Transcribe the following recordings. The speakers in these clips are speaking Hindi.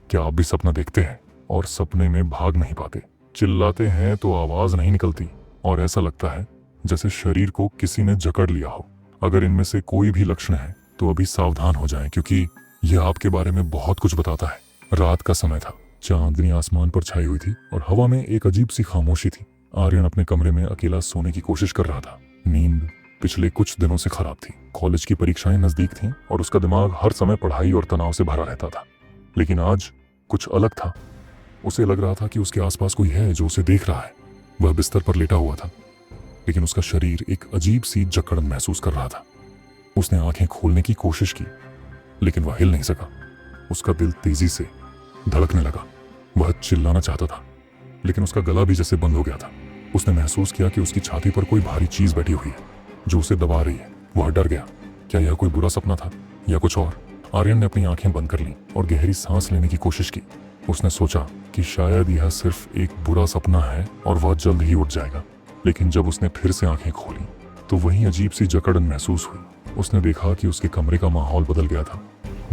क्या आप भी सपना देखते हैं और सपने में भाग नहीं पाते? चिल्लाते हैं तो आवाज नहीं निकलती और ऐसा लगता है जैसे शरीर को किसी ने जकड़ लिया हो। अगर इनमें से कोई भी लक्षण है तो अभी सावधान हो जाएं, क्योंकि यह आपके बारे में बहुत कुछ बताता है। रात का समय था, चांदनी आसमान पर छाई हुई थी और हवा में एक अजीब सी खामोशी थी। आर्यन अपने कमरे में अकेला सोने की कोशिश कर रहा था। नींद पिछले कुछ दिनों से खराब थी। कॉलेज की परीक्षाएं नजदीक थीं और उसका दिमाग हर समय पढ़ाई और तनाव से भरा रहता था। लेकिन आज कुछ अलग था। उसे लग रहा था कि उसके आसपास कोई है जो उसे देख रहा है। वह बिस्तर पर लेटा हुआ था, लेकिन उसका शरीर एक अजीब सी जकड़न महसूस कर रहा था। उसने आंखें खोलने की कोशिश की, लेकिन वह हिल नहीं सका। उसका दिल तेजी से धड़कने लगा। वह चिल्लाना चाहता था, लेकिन उसका गला भी जैसे बंद हो गया था। उसने महसूस किया कि उसकी छाती पर कोई भारी चीज बैठी हुई है जो उसे दबा रही है। वह डर गया। क्या यह कोई बुरा सपना था या कुछ और? आर्यन ने अपनी आंखें बंद कर लीं और गहरी सांस लेने की कोशिश की। उसने सोचा कि शायद यह सिर्फ एक बुरा सपना है और वह जल्द ही उठ जाएगा। लेकिन जब उसने फिर से आंखें खोली तो वही अजीब सी जकड़न महसूस हुई। उसने देखा कि उसके कमरे का माहौल बदल गया था।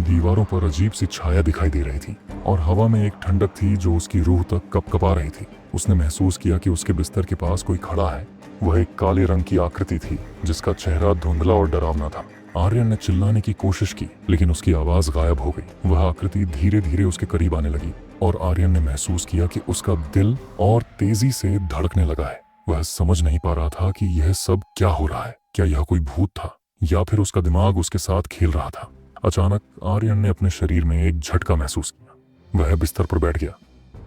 दीवारों पर अजीब सी छाया दिखाई दे रही थी और हवा में एक ठंडक थी जो उसकी रूह तक कपकपा रही थी। उसने महसूस किया कि उसके बिस्तर के पास कोई खड़ा है। वह एक काले रंग की आकृति थी जिसका चेहरा धुंधला और डरावना था। आर्यन ने चिल्लाने की कोशिश की, लेकिन उसकी आवाज गायब हो गई। वह आकृति धीरे धीरे उसके करीब आने लगी और आर्यन ने महसूस किया कि उसका दिल और तेजी से धड़कने लगा है। वह समझ नहीं पा रहा था कि यह सब क्या हो रहा है। क्या यह कोई भूत था या फिर उसका दिमाग उसके साथ खेल रहा था? अचानक आर्यन ने अपने शरीर में एक झटका महसूस किया। वह बिस्तर पर बैठ गया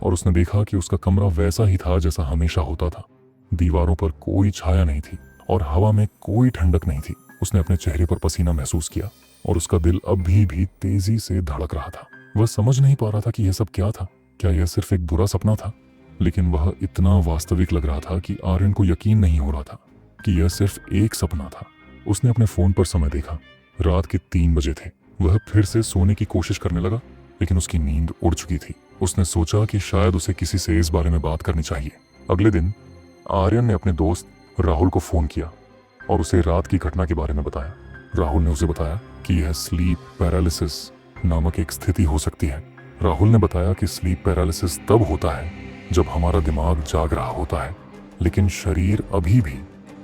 और उसने देखा कि उसका कमरा वैसा ही था जैसा हमेशा होता था। दीवारों पर कोई छाया नहीं थी और हवा में कोई ठंडक नहीं थी। उसने अपने चेहरे पर पसीना महसूस किया और उसका दिल अभी भी तेजी से धड़क रहा था। वह समझ नहीं पा रहा था कि यह सब क्या था। क्या यह सिर्फ एक बुरा सपना था? लेकिन वह इतना वास्तविक लग रहा था कि आर्यन को यकीन नहीं हो रहा था कि यह सिर्फ एक सपना था। उसने अपने फोन पर समय देखा। रात के 3 बजे थे। वह फिर से सोने की कोशिश करने लगा, लेकिन उसकी नींद उड़ चुकी थी। उसने सोचा कि शायद उसे किसी से इस बारे में बात करनी चाहिए। अगले दिन आर्यन ने अपने दोस्त राहुल को फोन किया और उसे रात की घटना के बारे में बताया। राहुल ने उसे बताया कि यह स्लीप पैरालिसिस नामक एक स्थिति हो सकती है। राहुल ने बताया कि स्लीप पैरालिसिस तब होता है जब हमारा दिमाग जाग रहा होता है, लेकिन शरीर अभी भी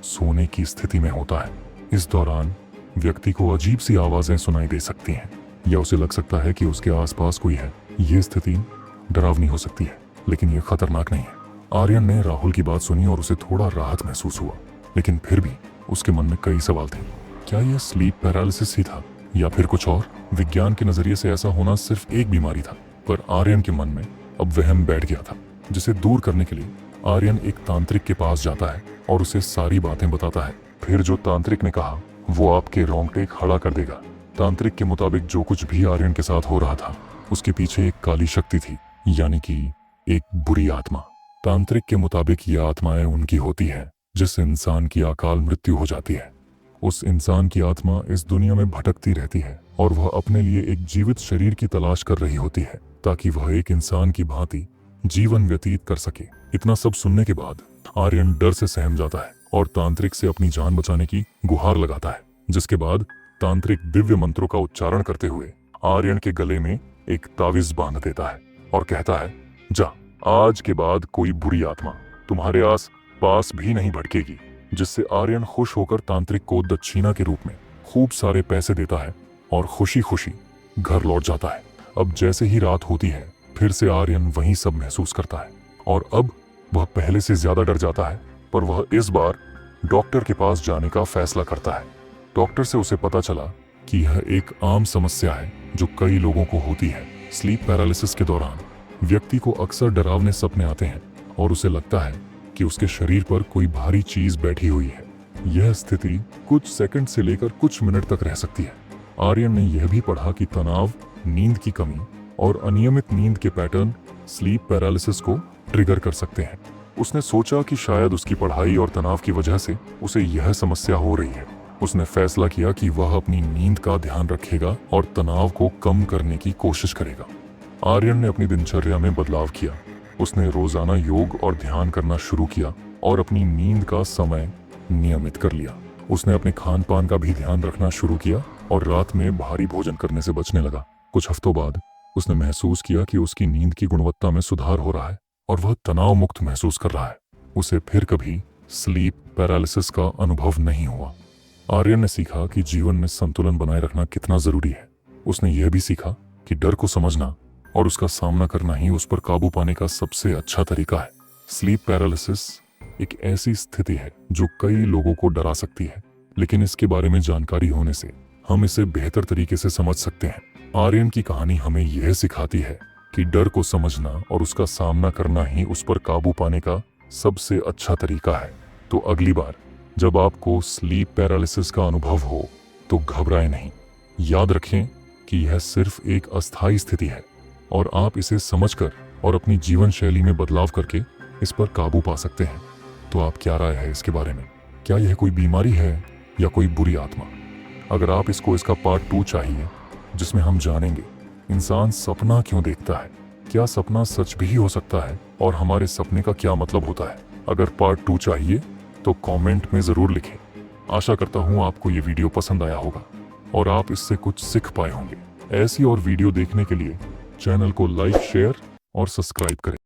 सोने की स्थिति में होता है। इस दौरान व्यक्ति को अजीब सी आवाजें सुनाई दे सकती हैं या उसे लग सकता है कि उसके आसपास कोई है। यह स्थिति डरावनी हो सकती है, लेकिन यह खतरनाक नहीं है। आर्यन ने राहुल की बात सुनी और उसे थोड़ा राहत महसूस हुआ, लेकिन फिर भी उसके मन में कई सवाल थे। क्या यह स्लीप पैरालिसिस ही था या फिर कुछ और? विज्ञान के नजरिए से ऐसा होना सिर्फ एक बीमारी था, पर आर्यन के मन में अब वहम बैठ गया था, जिसे दूर करने के लिए आर्यन एक तांत्रिक के पास जाता है और उसे सारी बातें बताता है। फिर जो तांत्रिक ने कहा वो आपके रोंगटे खड़ा कर देगा। तांत्रिक के मुताबिक जो कुछ भी आर्यन के साथ हो रहा था उसके पीछे एक काली शक्ति थी, यानी कि एक बुरी आत्मा। तांत्रिक के मुताबिक ये आत्माएं उनकी होती है जिस इंसान की अकाल मृत्यु हो जाती है। उस इंसान की आत्मा इस दुनिया में भटकती रहती है और वह अपने लिए एक जीवित शरीर की तलाश कर रही होती है ताकि वह एक इंसान की भांति जीवन व्यतीत कर सके। इतना सब सुनने के बाद आर्यन डर से सहम जाता है और तांत्रिक से अपनी जान बचाने की गुहार लगाता है, जिसके बाद तांत्रिक दिव्य मंत्रों का उच्चारण करते हुए आर्यन के गले में एक ताविज बांध देता है और कहता है, जा, आज के बाद कोई बुरी आत्मा तुम्हारे आस पास भी नहीं भटकेगी। जिससे आर्यन खुश होकर तांत्रिक को दक्षिणा के रूप में खूब सारे पैसे देता है और खुशी खुशी घर लौट जाता है। अब जैसे ही रात होती है फिर से आर्यन वही सब महसूस करता है और अब वह पहले से ज्यादा डर जाता है, पर वह इस बार डॉक्टर के पास जाने का फैसला करता है। डॉक्टर से उसे पता चला कि यह एक आम समस्या है जो कई लोगों को होती है। स्लीप पैरालिसिस के दौरान व्यक्ति को अक्सर डरावने सपने आते हैं और उसे लगता है कि उसके शरीर पर कोई भारी चीज बैठी हुई है। यह स्थिति कुछ सेकंड से लेकर कुछ मिनट तक रह सकती है। आर्यन ने यह भी पढ़ा कि तनाव, नींद की कमी और अनियमित नींद के पैटर्न स्लीप पैरालिसिस को ट्रिगर कर सकते हैं। उसने सोचा कि शायद उसकी पढ़ाई और तनाव की वजह से उसे यह समस्या हो रही है। उसने फैसला किया कि वह अपनी नींद का ध्यान रखेगा और तनाव को कम करने की कोशिश करेगा। आर्यन ने अपनी दिनचर्या में बदलाव किया। उसने रोजाना योग और ध्यान करना शुरू किया और अपनी नींद का समय नियमित कर लिया। उसने अपने खान पान का भी ध्यान रखना शुरू किया और रात में भारी भोजन करने से बचने लगा। कुछ हफ्तों बाद उसने महसूस किया कि उसकी नींद की गुणवत्ता में सुधार हो रहा है और वह तनाव मुक्त महसूस कर रहा है। उसे फिर कभी स्लीप पैरालिसिस का अनुभव नहीं हुआ। आर्यन ने सीखा कि जीवन में संतुलन बनाए रखना कितना जरूरी है। उसने यह भी सीखा कि डर को समझना और उसका सामना करना ही उस पर काबू पाने का सबसे अच्छा तरीका है। स्लीप पैरालिसिस एक ऐसी स्थिति है जो कई लोगों को डरा सकती है, लेकिन इसके बारे में जानकारी होने से हम इसे बेहतर तरीके से समझ सकते हैं। आर्यन की कहानी हमें यह सिखाती है कि डर को समझना और उसका सामना करना ही उस पर काबू पाने का सबसे अच्छा तरीका है। तो अगली बार जब आपको स्लीप पैरालिसिस का अनुभव हो तो घबराएं नहीं। याद रखें कि यह सिर्फ एक अस्थायी स्थिति है और आप इसे समझकर और अपनी जीवन शैली में बदलाव करके इस पर काबू पा सकते हैं। तो आप क्या राय है इसके बारे में? क्या यह कोई बीमारी है या कोई बुरी आत्मा? अगर आप इसका पार्ट 2 चाहिए जिसमें हम जानेंगे इंसान सपना क्यों देखता है, क्या सपना सच भी हो सकता है और हमारे सपने का क्या मतलब होता है, अगर पार्ट 2 चाहिए तो कमेंट में ज़रूर लिखें। आशा करता हूँ आपको ये वीडियो पसंद आया होगा और आप इससे कुछ सीख पाए होंगे। ऐसी और वीडियो देखने के लिए चैनल को लाइक, शेयर और सब्सक्राइब करें।